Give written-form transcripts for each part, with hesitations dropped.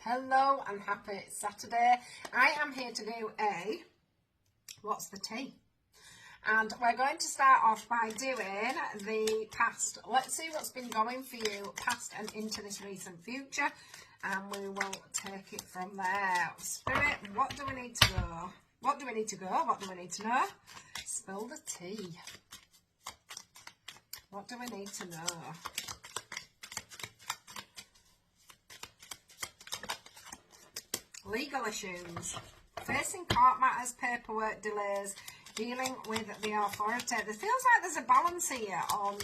Hello and happy Saturday. I am here to do a What's the Tea? And we're going to start off by doing the past. Let's see what's been going for you past and into this recent future, and we will take it from there. Spirit, what do we need to go? What do we need to go? What do we need to know? Spill the tea. What do we need to know? Legal issues. Facing court matters, paperwork delays, dealing with the authority. There feels like there's a balance here on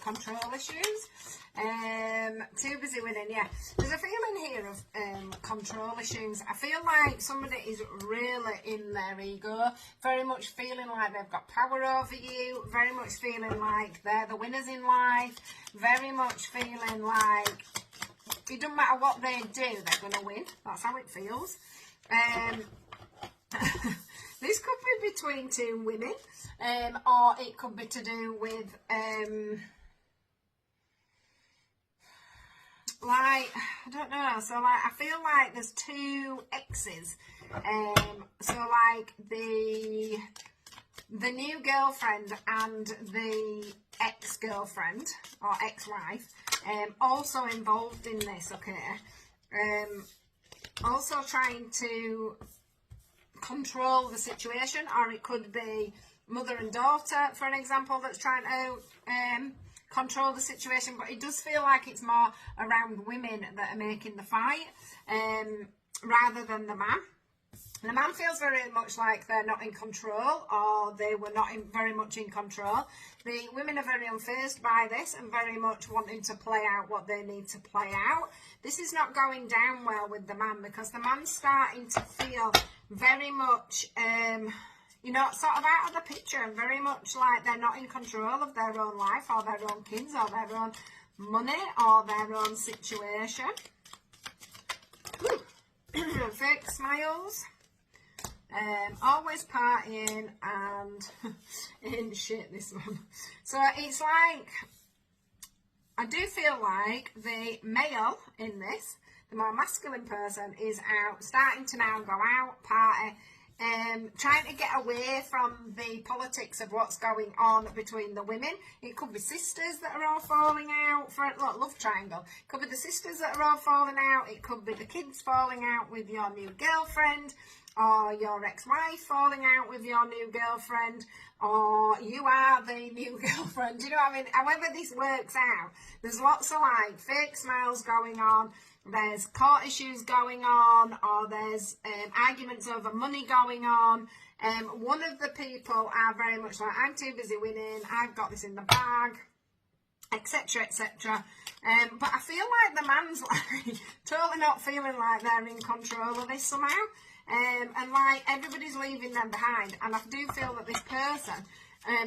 control issues. Too busy winning, yeah. There's a feeling here of control issues. I feel like somebody is really in their ego, very much feeling like they've got power over you, very much feeling like they're the winners in life, very much feeling like it doesn't matter what they do, they're going to win. That's how it feels. This could be between two women, or it could be to do with, like, I don't know. So, like, I feel like there's two exes. So, like, the new girlfriend and the ex-girlfriend or ex-wife, also involved in this, okay? Also trying to control the situation, or it could be mother and daughter, for an example, that's trying to control the situation, but it does feel like it's more around women that are making the fight, rather than the man. The man feels very much like they're not in control, or they were not very much in control. The women are very unfazed by this and very much wanting to play out what they need to play out. This is not going down well with the man, because the man's starting to feel very much, sort of out of the picture, and very much like they're not in control of their own life or their own kids or their own money or their own situation. Fake smiles. Always partying and in shit, this one. So it's like, I do feel like the male in this, the more masculine person, is out, starting to now go out, party, trying to get away from the politics of what's going on between the women. It could be sisters that are all falling out for a love triangle. It could be the sisters that are all falling out. It could be the kids falling out with your new girlfriend, or your ex-wife falling out with your new girlfriend, or you are the new girlfriend. Do you know what I mean? However this works out, there's lots of like fake smiles going on, there's court issues going on, or there's arguments over money going on. One of the people are very much like, I'm too busy winning, I've got this in the bag, etc, etc. But I feel like the man's like totally not feeling like they're in control of this somehow. And like everybody's leaving them behind, and I do feel that this person,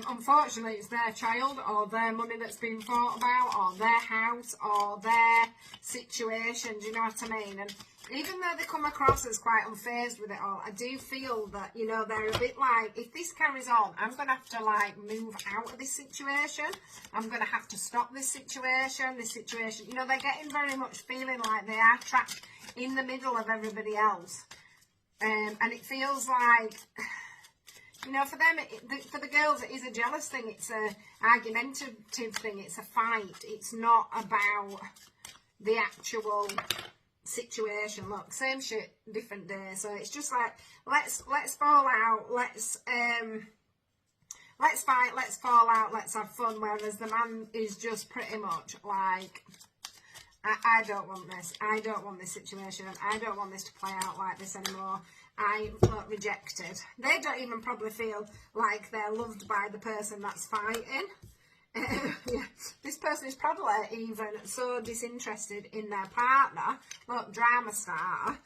unfortunately, it's their child or their money that's been thought about, or their house or their situation. Do you know what I mean? And even though they come across as quite unfazed with it all, I do feel that, they're a bit like, if this carries on, I'm going to have to like move out of this situation. I'm going to have to stop this situation. They're getting very much feeling like they are trapped in the middle of everybody else. And it feels like, for them, for the girls, it is a jealous thing. It's a argumentative thing. It's a fight. It's not about the actual situation. Look, same shit, different day. So it's just like, let's fall out. Let's fight. Let's fall out. Let's have fun. Whereas the man is just pretty much like, I don't want this. I don't want this situation. I don't want this to play out like this anymore. I feel rejected. They don't even probably feel like they're loved by the person that's fighting. Yeah. This person is probably even so disinterested in their partner. Look, drama star,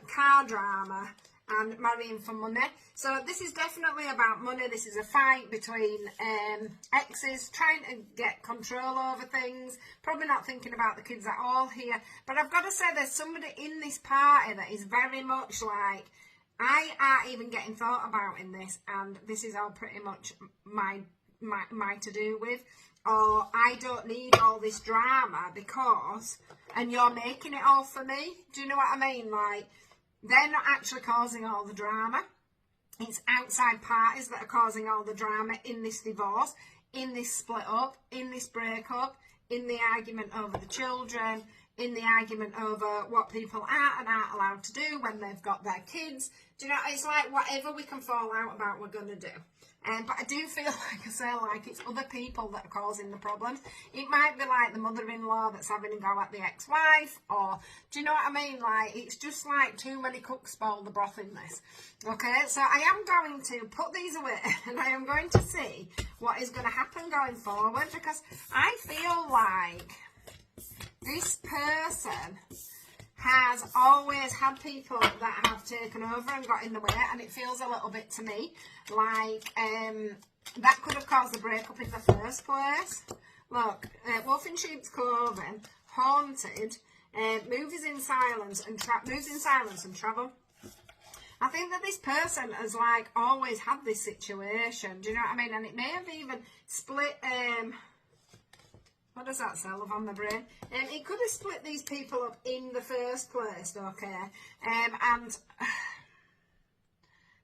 car drama, and marrying for money. So this is definitely about money. This is a fight between exes, trying to get control over things, probably not thinking about the kids at all here. But I've got to say, there's somebody in this party that is very much like, I aren't even getting thought about in this, and this is all pretty much my my to do with, or I don't need all this drama because, and you're making it all for me. Do you know what I mean? Like, they're not actually causing all the drama. It's outside parties that are causing all the drama in this divorce, in this split up, in this breakup, in the argument over the children, in the argument over what people are and aren't allowed to do when they've got their kids. Do you know, it's like whatever we can fall out about, we're going to do. But I do feel, like I say, like it's other people that are causing the problems. It might be like the mother-in-law that's having a go at the ex-wife, or, do you know what I mean? Like, it's just like too many cooks spoil the broth in this. Okay, so I am going to put these away and I am going to see what is going to happen going forward, because I feel like this person has always had people that have taken over and got in the way, and it feels a little bit to me like that could have caused the breakup in the first place. Look, Wolf in Sheep's Clothing, Haunted, moves in silence and travel. I think that this person has like always had this situation. Do you know what I mean? And it may have even split. What does that say? Love on the brain. It could have split these people up in the first place, okay? And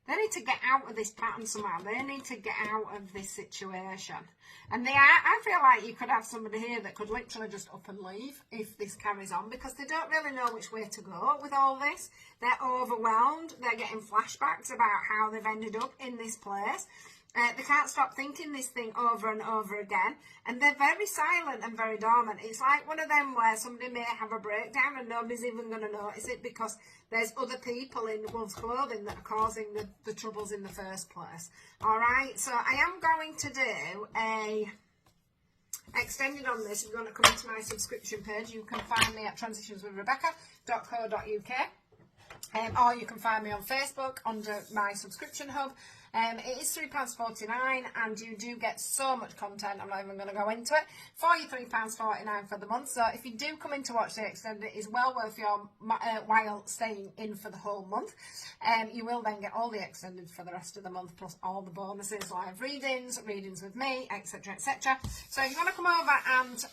they need to get out of this pattern somehow. They need to get out of this situation. And I feel like you could have somebody here that could literally just up and leave if this carries on, because they don't really know which way to go with all this. They're overwhelmed. They're getting flashbacks about how they've ended up in this place. They can't stop thinking this thing over and over again, and they're very silent and very dormant. It's like one of them where somebody may have a breakdown and nobody's even going to notice it because there's other people in Wolf's Clothing that are causing the troubles in the first place. All right, so I am going to do a extended on this. If you want to come into my subscription page, you can find me at transitionswithrebecca.co.uk. Or you can find me on Facebook under my subscription hub. It is £3.49 and you do get so much content. I'm not even going to go into it. £43.49 for the month. So if you do come in to watch the extended, it is well worth your while staying in for the whole month. You will then get all the extended for the rest of the month, plus all the bonuses, live readings with me, etc, etc. So if you want to come over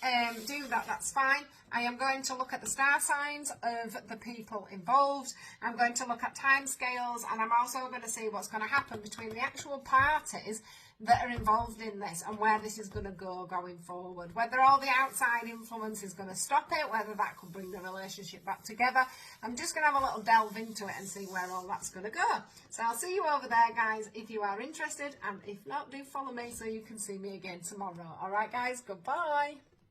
and do that, that's fine. I am going to look at the star signs of the people involved. I'm going to look at timescales, and I'm also going to see what's going to happen between the actual parties that are involved in this and where this is going to go going forward. Whether all the outside influence is going to stop it, whether that could bring the relationship back together. I'm just going to have a little delve into it and see where all that's going to go. So I'll see you over there, guys, if you are interested, and if not, do follow me so you can see me again tomorrow. All right, guys, goodbye.